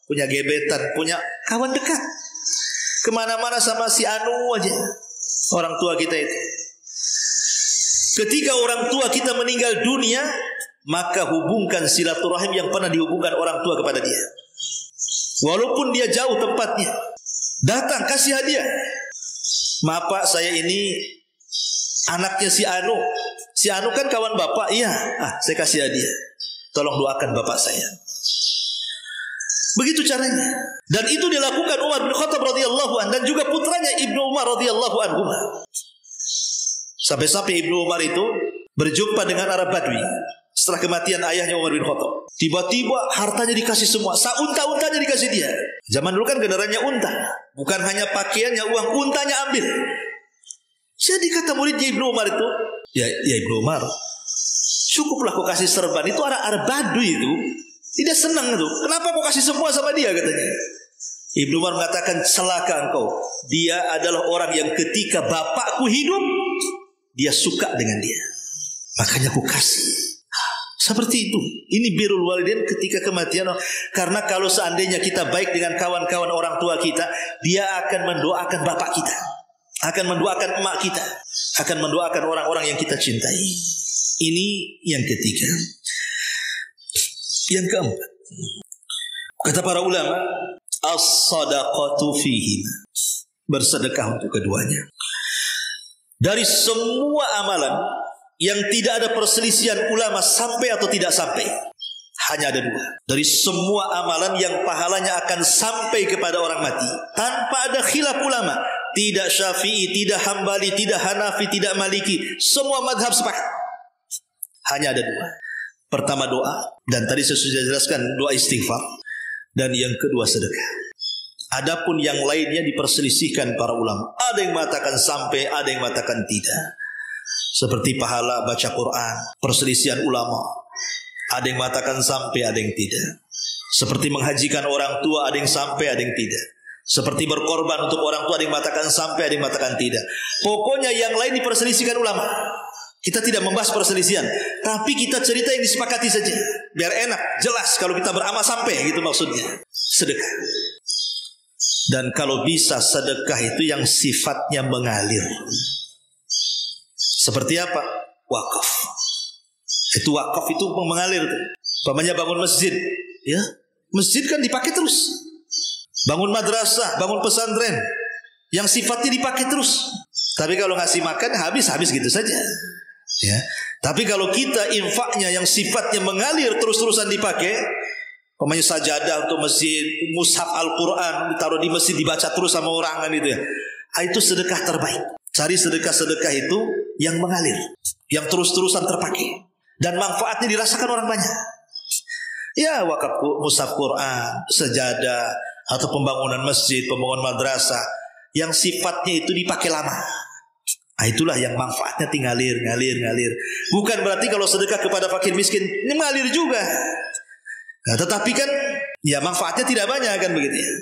punya gebetan, punya kawan dekat, kemana-mana sama si Anu aja, orang tua kita itu. Ketika orang tua kita meninggal dunia, maka hubungkan silaturahim yang pernah dihubungkan orang tua kepada dia. Walaupun dia jauh tempatnya, datang kasih hadiah. Maaf Pak, saya ini Anaknya si Anu kan kawan bapak, iya, saya kasih hadiah. Tolong doakan bapak saya. Begitu caranya. Dan itu dilakukan Umar bin Khattab radhiyallahu anhu dan juga putranya Ibnu Umar radhiyallahu anhu. Sampai-sampai Ibnu Umar itu berjumpa dengan Arab Badui setelah kematian ayahnya Umar bin Khattab. Tiba-tiba hartanya dikasih semua, unta-untanya dikasih dia. Zaman dulu kan kendaraannya unta, bukan hanya pakaiannya, uang, untanya ambil. Jadi kata muridnya Ibnu Umar itu, ya Ibnu Umar, cukuplah kau kasih serban. Itu Arab Badui itu tidak senang itu. Kenapa kau kasih semua sama dia, katanya. Ibnu Umar mengatakan, celaka engkau. Dia adalah orang yang ketika bapakku hidup, dia suka dengan dia, makanya aku kasih. Seperti itu. Ini birrul walidain ketika kematian. Karena kalau seandainya kita baik dengan kawan-kawan orang tua kita, dia akan mendoakan bapak kita, akan mendoakan emak kita, akan mendoakan orang-orang yang kita cintai. Ini yang ketiga. Yang keempat, kata para ulama, as-sadaqatu fihim, bersedekah untuk keduanya. Dari semua amalan yang tidak ada perselisihan ulama sampai atau tidak sampai, hanya ada dua. Dari semua amalan yang pahalanya akan sampai kepada orang mati, tanpa ada khilaf ulama, tidak Syafi'i, tidak Hambali, tidak Hanafi, tidak Maliki, semua madhab sepakat, hanya ada dua. Pertama doa, dan tadi saya sudah jelaskan doa istighfar, dan yang kedua sedekah. Adapun yang lainnya diperselisihkan para ulama. Ada yang mengatakan sampai, ada yang mengatakan tidak. Seperti pahala baca Quran, perselisihan ulama. Ada yang mengatakan sampai, ada yang tidak. Seperti menghajikan orang tua, ada yang sampai, ada yang tidak. Seperti berkorban untuk orang tua, ada yang mengatakan sampai, ada yang mengatakan tidak. Pokoknya yang lain diperselisihkan ulama. Kita tidak membahas perselisihan, tapi kita cerita yang disepakati saja, biar enak, jelas. Kalau kita beramal sampai, gitu maksudnya. Sedekah. Dan kalau bisa sedekah itu yang sifatnya mengalir. Seperti apa? Wakaf. Itu wakaf itu mengalir. Pamannya bangun masjid, ya, masjid kan dipakai terus. Bangun madrasah, bangun pesantren, yang sifatnya dipakai terus. Tapi kalau ngasih makan habis gitu saja. Ya. Tapi kalau kita infaknya yang sifatnya mengalir terus-terusan dipakai, pemain sajadah untuk masjid, mushaf Al-Quran ditaruh di masjid dibaca terus sama orang kan itu ya. Itu sedekah terbaik. Cari sedekah-sedekah itu yang mengalir, yang terus-terusan terpakai dan manfaatnya dirasakan orang banyak. Ya, wakaf mushaf Quran, sajadah, atau pembangunan masjid, pembangunan madrasah yang sifatnya itu dipakai lama. Itulah yang manfaatnya tinggal ngalir. Bukan berarti kalau sedekah kepada fakir miskin ini mengalir juga. Nah, tetapi kan ya manfaatnya tidak banyak kan begitu ya.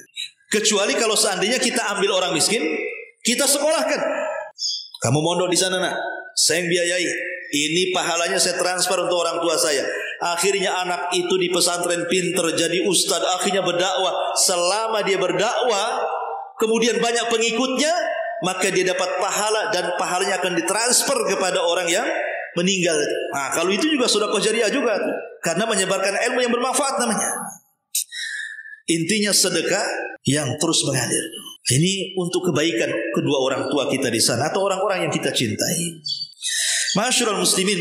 Kecuali kalau seandainya kita ambil orang miskin, kita sekolahkan. Kamu mondok di sana nak, saya yang biayai. Ini pahalanya saya transfer untuk orang tua saya. Akhirnya anak itu di pesantren pinter, jadi ustadz, akhirnya berdakwah. Selama dia berdakwah, kemudian banyak pengikutnya, maka dia dapat pahala dan pahalanya akan ditransfer kepada orang yang meninggal. Nah, kalau itu juga sedekah jariah juga, karena menyebarkan ilmu yang bermanfaat namanya. Intinya sedekah yang terus mengalir. Ini untuk kebaikan kedua orang tua kita di sana atau orang-orang yang kita cintai. Ma'asyiral muslimin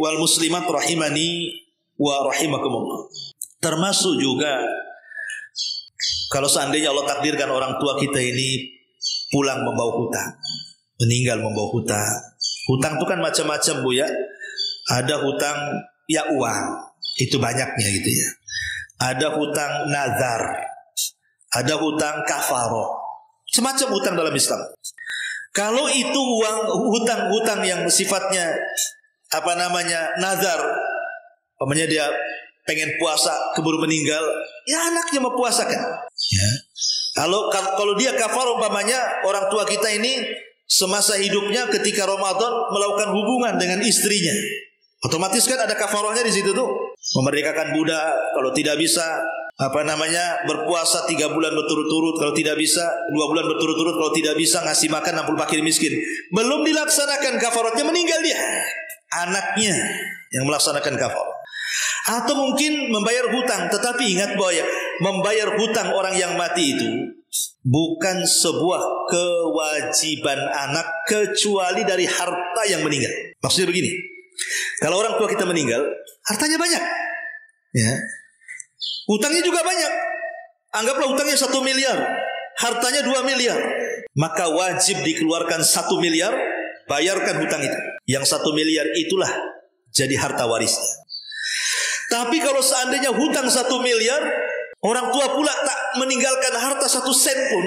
wal muslimat rahimani wa rahimakumullah. Termasuk juga kalau seandainya Allah takdirkan orang tua kita ini pulang membawa hutang, meninggal membawa hutang. Hutang itu kan macam-macam Bu ya. Ada hutang ya uang, itu banyaknya gitu ya. Ada hutang nazar, ada hutang kafaroh, semacam hutang dalam Islam. Kalau itu hutang-hutang yang sifatnya nazar, umpamanya dia pengen puasa keburu meninggal, ya anaknya mau puasakan. Ya. Kalau dia kafar umpamanya orang tua kita ini semasa hidupnya ketika Ramadan melakukan hubungan dengan istrinya, otomatis kan ada kafarahnya di situ tuh. Memerdekakan budak, kalau tidak bisa berpuasa 3 bulan berturut-turut, kalau tidak bisa 2 bulan berturut-turut, kalau tidak bisa ngasih makan 60 fakir miskin. Belum dilaksanakan kafaratnya meninggal dia, anaknya yang melaksanakan kafarat. Atau mungkin membayar hutang, tetapi ingat bahwa ya, membayar hutang orang yang mati itu bukan sebuah kewajiban anak kecuali dari harta yang meninggal. Maksudnya begini, kalau orang tua kita meninggal, hartanya banyak, ya, hutangnya juga banyak. Anggaplah hutangnya 1 miliar, hartanya 2 miliar, maka wajib dikeluarkan 1 miliar, bayarkan hutang itu. Yang 1 miliar itulah jadi harta warisnya. Tapi kalau seandainya hutang 1 miliar, orang tua pula tak meninggalkan harta 1 sen pun,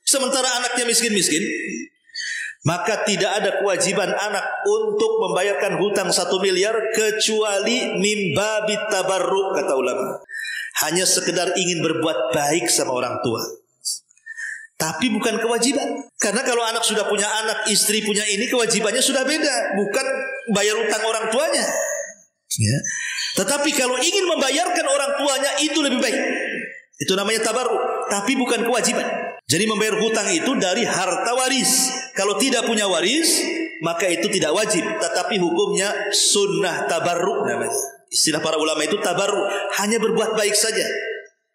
sementara anaknya miskin-miskin, maka tidak ada kewajiban anak untuk membayarkan hutang 1 miliar kecuali mimbabit tabarruk, kata ulama. Hanya sekedar ingin berbuat baik sama orang tua, tapi bukan kewajiban. Karena kalau anak sudah punya anak, istri punya ini, kewajibannya sudah beda, bukan bayar hutang orang tuanya, ya. Tetapi kalau ingin membayarkan orang tuanya, itu lebih baik. Itu namanya tabarruk, tapi bukan kewajiban. Jadi membayar hutang itu dari harta waris. Kalau tidak punya waris, maka itu tidak wajib, tetapi hukumnya sunnah tabarruk namanya. Istilah para ulama itu tabarruk, hanya berbuat baik saja.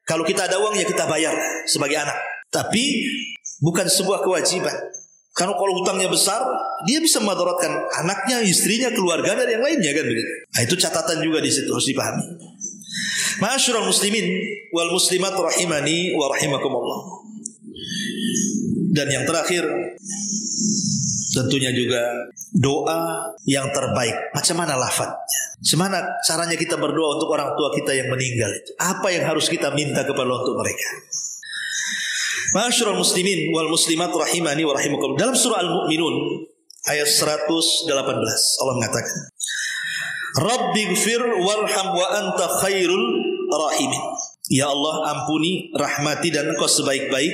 Kalau kita ada uang, ya kita bayar sebagai anak, tapi bukan sebuah kewajiban. Karena kalau hutangnya besar, dia bisa memadaratkan anaknya, istrinya, keluarganya, dan yang lainnya, kan begitu. Nah, itu catatan juga di situ, harus dipahami. Ma'asyiral muslimin wal muslimat rahimani wa rahimakumullah. Dan yang terakhir, tentunya juga doa yang terbaik. Macam mana lafadznya? Macam mana caranya kita berdoa untuk orang tua kita yang meninggal itu? Apa yang harus kita minta kepada Allah untuk mereka? Ma'asyiral muslimin wal muslimat rahimani wa rahimakumullah. Dalam surah Al-Mu'minun ayat 118 Allah mengatakan, Rabbighfir warham wa anta khairul rahimin. Ya Allah, ampuni, rahmati, dan Engkau sebaik-baik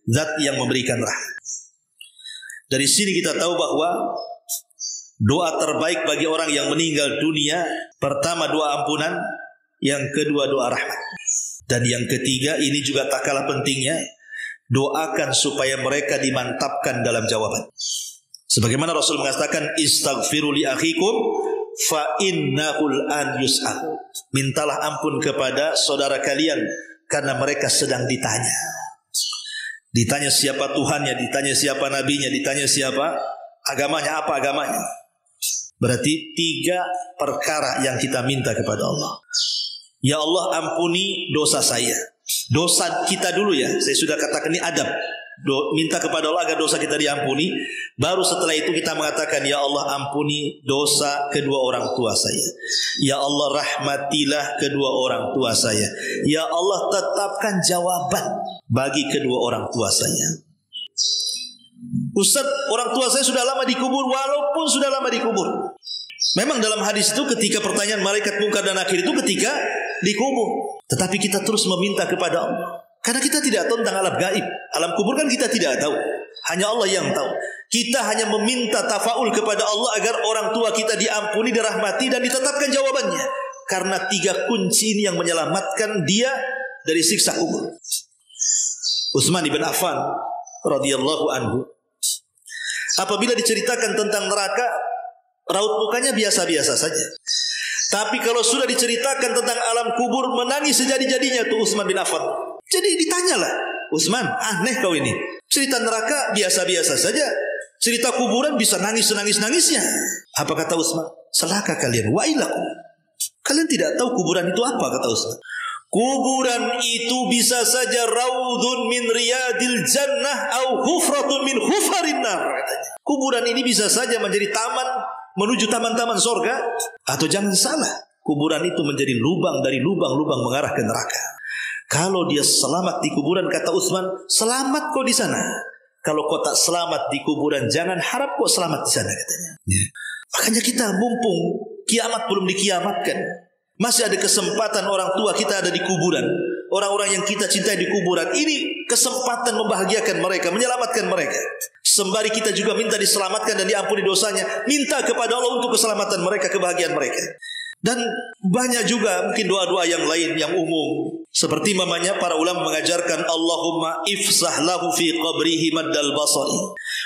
Zat yang memberikan rahmat. Dari sini kita tahu bahwa doa terbaik bagi orang yang meninggal dunia, pertama doa ampunan, yang kedua doa rahmat, dan yang ketiga ini juga tak kalah pentingnya, doakan supaya mereka dimantapkan dalam jawaban. Sebagaimana Rasul mengatakan, istaghfiru li akhikum fa innahul an yus'al. Mintalah ampun kepada saudara kalian karena mereka sedang ditanya. Ditanya siapa Tuhannya, ditanya siapa nabinya, ditanya siapa agamanya, apa agamanya. Berarti 3 perkara yang kita minta kepada Allah. Ya Allah, ampuni dosa saya. Dosa kita dulu ya, saya sudah katakan ini adab. Minta kepada Allah agar dosa kita diampuni. Baru setelah itu kita mengatakan, ya Allah, ampuni dosa kedua orang tua saya. Ya Allah, rahmatilah kedua orang tua saya. Ya Allah, tetapkan jawaban bagi kedua orang tua saya. Ustaz, orang tua saya sudah lama dikubur. Walaupun sudah lama dikubur, memang dalam hadis itu ketika pertanyaan malaikat mungkar dan nakir itu ketika dikubur. Tetapi kita terus meminta kepada Allah, karena kita tidak tahu tentang alam gaib. Alam kubur kan kita tidak tahu, hanya Allah yang tahu. Kita hanya meminta tafaul kepada Allah agar orang tua kita diampuni, dirahmati, dan ditetapkan jawabannya. Karena 3 kunci ini yang menyelamatkan dia dari siksa kubur. Utsman bin Affan radhiyallahu anhu, apabila diceritakan tentang neraka, raut mukanya biasa-biasa saja. Tapi kalau sudah diceritakan tentang alam kubur, menangis sejadi-jadinya tuh Utsman bin Affan. Jadi ditanyalah, Utsman, aneh kau ini. Cerita neraka biasa-biasa saja, cerita kuburan bisa nangis-nangisnya. Apa kata Utsman? Celaka kalian, wailakum. Kalian tidak tahu kuburan itu apa, kata Utsman. Kuburan itu bisa saja raudun min riyadil jannah au hufratun min hufarin nar, katanya. Kuburan ini bisa saja menjadi taman menuju taman-taman sorga, atau jangan salah, kuburan itu menjadi lubang dari lubang-lubang mengarah ke neraka. Kalau dia selamat di kuburan, kata Utsman, selamat kau di sana. Kalau kau tak selamat di kuburan, jangan harap kau selamat di sana, katanya. Makanya kita mumpung kiamat belum dikiamatkan, masih ada kesempatan orang tua kita ada di kuburan, orang-orang yang kita cintai di kuburan. Ini kesempatan membahagiakan mereka, menyelamatkan mereka. Sembari kita juga minta diselamatkan dan diampuni dosanya, minta kepada Allah untuk keselamatan mereka, kebahagiaan mereka. Dan banyak juga mungkin doa-doa yang lain yang umum. Seperti mamanya para ulama mengajarkan, Allahumma ifsah lahu fi qabrihi maddal basari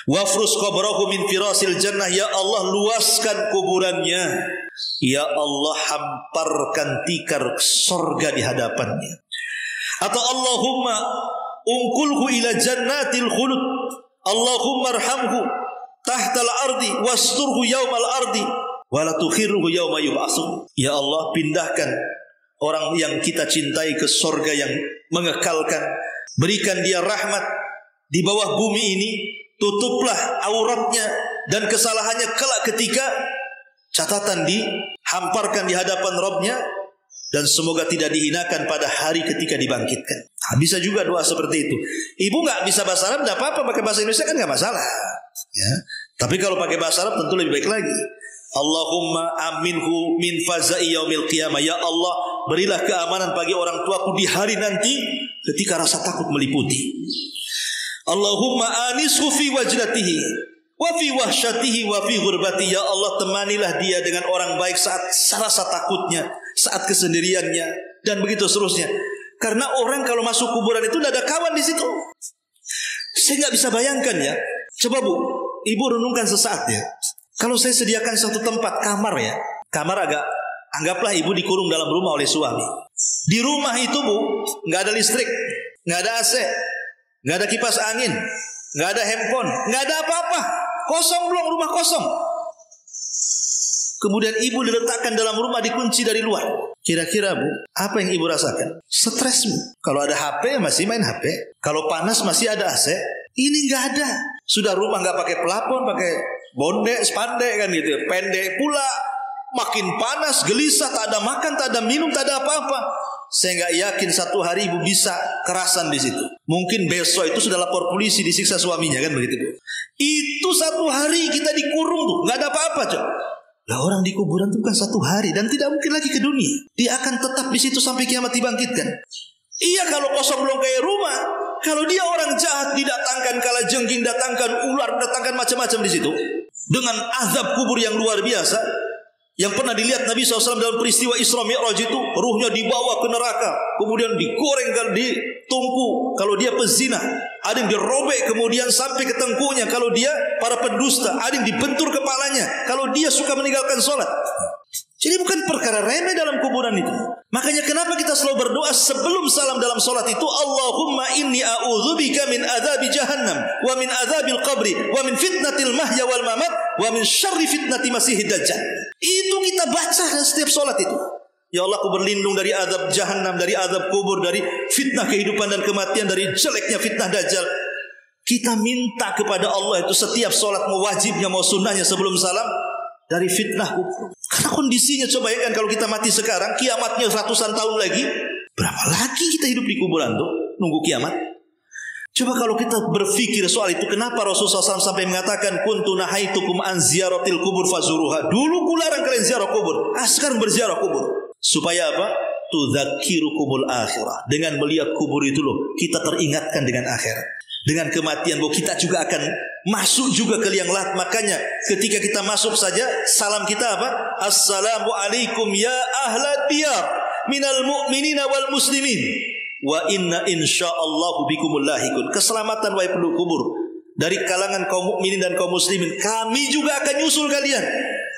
wafrus qabrahu min firasil jannah. Ya Allah, luaskan kuburannya. Ya Allah, hamparkan tikar sorga di hadapannya. Atau Allahumma unqulhu ila jannatil khulud. Allahumma arhamhu tahtal ardi wasturhu yaumal ardi wa la tukhirhu yauma yub'atsun. Ya Allah, pindahkan orang yang kita cintai ke surga yang mengekalkan. Berikan dia rahmat di bawah bumi ini. Tutuplah auratnya dan kesalahannya kelak ketika catatan dihamparkan di hadapan Rabbnya. Dan semoga tidak dihinakan pada hari ketika dibangkitkan. Nah, bisa juga doa seperti itu. Ibu gak bisa bahasa Arab, tidak apa-apa. Pakai bahasa Indonesia kan gak masalah ya. Tapi kalau pakai bahasa Arab tentu lebih baik lagi. Allahumma aminhu min faza'i yaumil qiyamah. Ya Allah, berilah keamanan bagi orang tuaku di hari nanti ketika rasa takut meliputi. Allahumma anishu fi wajdatihi wa fi wahsyatihi wa fi ghurbatihi. Ya Allah, temanilah dia dengan orang baik saat rasa takutnya, saat kesendiriannya, dan begitu seterusnya. Karena orang kalau masuk kuburan itu tidak ada kawan di situ. Saya nggak bisa bayangkan ya. Coba Bu, Ibu renungkan sesaat ya. Kalau saya sediakan satu tempat kamar ya, kamar agak, anggaplah Ibu dikurung dalam rumah oleh suami. Di rumah itu Bu, nggak ada listrik, nggak ada AC, nggak ada kipas angin, nggak ada handphone, nggak ada apa-apa, kosong belum, rumah kosong. Kemudian ibu diletakkan dalam rumah, dikunci dari luar. Kira-kira Bu, apa yang ibu rasakan? Stres Bu. Kalau ada HP masih main HP. Kalau panas masih ada AC. Ini nggak ada. Sudah rumah nggak pakai pelapon, pakai bonde, spandek kan gitu. Pendek pula. Makin panas, gelisah, tak ada makan, tak ada minum, tak ada apa-apa. Saya nggak yakin satu hari ibu bisa kerasan di situ. Mungkin besok itu sudah lapor polisi, disiksa suaminya kan begitu Bu. Itu satu hari kita dikurung tuh, nggak ada apa-apa coba. Lah orang di kuburan itu bukan satu hari dan tidak mungkin lagi ke dunia. Dia akan tetap di situ sampai kiamat dibangkitkan. Iya, kalau kosong belum kayak rumah. Kalau dia orang jahat, didatangkan kalajengking, datangkan ular, datangkan macam-macam di situ. Dengan azab kubur yang luar biasa. Yang pernah dilihat Nabi SAW dalam peristiwa Isra Mi'raj itu, ruhnya dibawa ke neraka, kemudian digoreng dan ditumpu. Kalau dia pezina, ada yang dirobek kemudian sampai ke tengkuknya. Kalau dia para pendusta, ada yang dibentur kepalanya. Kalau dia suka meninggalkan sholat. Jadi bukan perkara remeh dalam kuburan itu. Makanya kenapa kita selalu berdoa sebelum salam dalam sholat itu, Allahumma inni a'udzubika min adzabi jahannam, wa min adzabil qabri, wa min fitnatil mahya wal mamat, wa min syarri fitnati masihid dajjal. Itu kita baca setiap sholat itu. Ya Allah, aku berlindung dari azab jahannam, dari azab kubur, dari fitnah kehidupan dan kematian, dari jeleknya fitnah dajjal. Kita minta kepada Allah itu setiap sholat, mau wajibnya mau sunnahnya sebelum salam, dari fitnah kubur. Karena kondisinya coba ya kan, kalau kita mati sekarang, kiamatnya ratusan tahun lagi, berapa lagi kita hidup di kuburan tuh nunggu kiamat? Coba kalau kita berpikir soal itu, kenapa Rasulullah SAW sampai mengatakan kuntu nahaitukum an ziyaratil kubur fazuruha. Dulu kularang kalian ziarah kubur, sekarang berziarah kubur. Supaya apa? Tudzakirukumul akhirah. Dengan melihat kubur itu loh, kita teringatkan dengan akhirat. Dengan kematian bahwa kita juga akan masuk juga ke liang lahat. Makanya ketika kita masuk saja, salam kita apa? Assalamualaikum ya ahlad diyar minal mu'minina wal muslimin. Wa inna insyaallahu bikumul lahikun. Keselamatan wahai penduduk kubur dari kalangan kaum mukminin dan kaum muslimin. Kami juga akan nyusul kalian.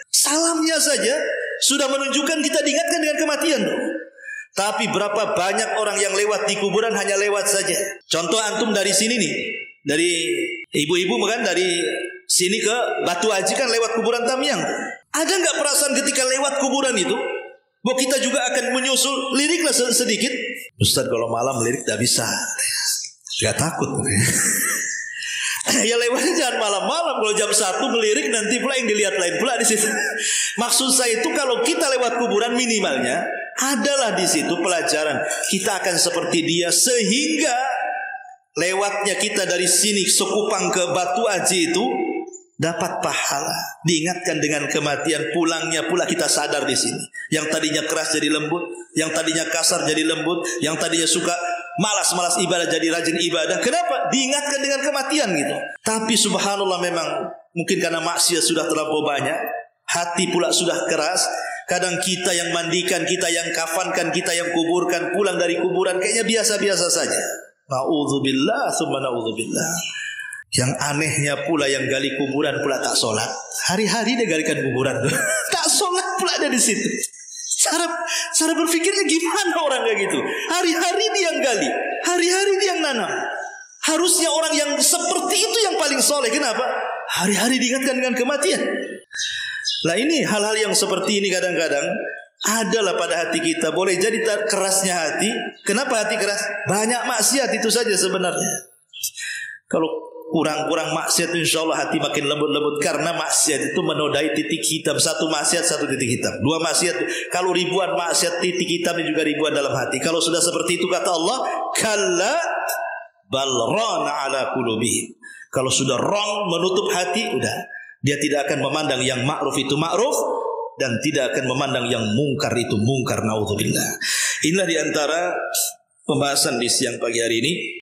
Salamnya saja sudah menunjukkan kita diingatkan dengan kematian. Tapi berapa banyak orang yang lewat di kuburan hanya lewat saja. Contoh antum dari sini nih, dari ibu-ibu kan dari sini ke Batu Haji kan lewat kuburan Tamyang. Ada nggak perasaan ketika lewat kuburan itu bahwa kita juga akan menyusul? Liriklah sedikit. Ustaz, kalau malam lirik tidak bisa. Gak takut. Ya lewatnya jangan malam-malam. Kalau jam 1 ngelirik nanti pula yang dilihat lain pula di situ. Maksud saya itu kalau kita lewat kuburan minimalnya adalah di situ pelajaran. Kita akan seperti dia sehingga lewatnya kita dari sini Sekupang ke Batu Haji itu dapat pahala, diingatkan dengan kematian. Pulangnya pula kita sadar di sini. Yang tadinya keras jadi lembut, yang tadinya kasar jadi lembut, yang tadinya suka malas-malas ibadah jadi rajin ibadah. Kenapa? Diingatkan dengan kematian gitu. Tapi subhanallah, memang mungkin karena maksiat sudah terlampau banyak, hati pula sudah keras. Kadang kita yang mandikan, kita yang kafankan, kita yang kuburkan, pulang dari kuburan kayaknya biasa-biasa saja. Na'udzubillah summa na'udzubillah. Yang anehnya pula yang gali kuburan pula tak sholat. Hari-hari dia galikan kuburan tuh. Tak sholat pula ada di situ. Cara berpikirnya gimana orang kayak gitu? Hari-hari dia yang gali, hari-hari dia yang nanam. Harusnya orang yang seperti itu yang paling soleh. Kenapa? Hari-hari diingatkan dengan kematian. Lah ini hal-hal yang seperti ini kadang-kadang adalah pada hati kita. Boleh jadi kerasnya hati. Kenapa hati keras? Banyak maksiat itu saja sebenarnya. Kalau kurang-kurang maksiat, insya Allah hati makin lembut-lembut. Karena maksiat itu menodai titik hitam. Satu maksiat, satu titik hitam. Dua maksiat. Kalau ribuan maksiat, titik hitamnya juga ribuan dalam hati. Kalau sudah seperti itu kata Allah, kalla bal rana ala qulubihim. Kalau sudah wrong, menutup hati, udah. Dia tidak akan memandang yang ma'ruf itu ma'ruf, dan tidak akan memandang yang mungkar itu mungkar. Naudzubillah. Inilah diantara pembahasan di siang pagi hari ini.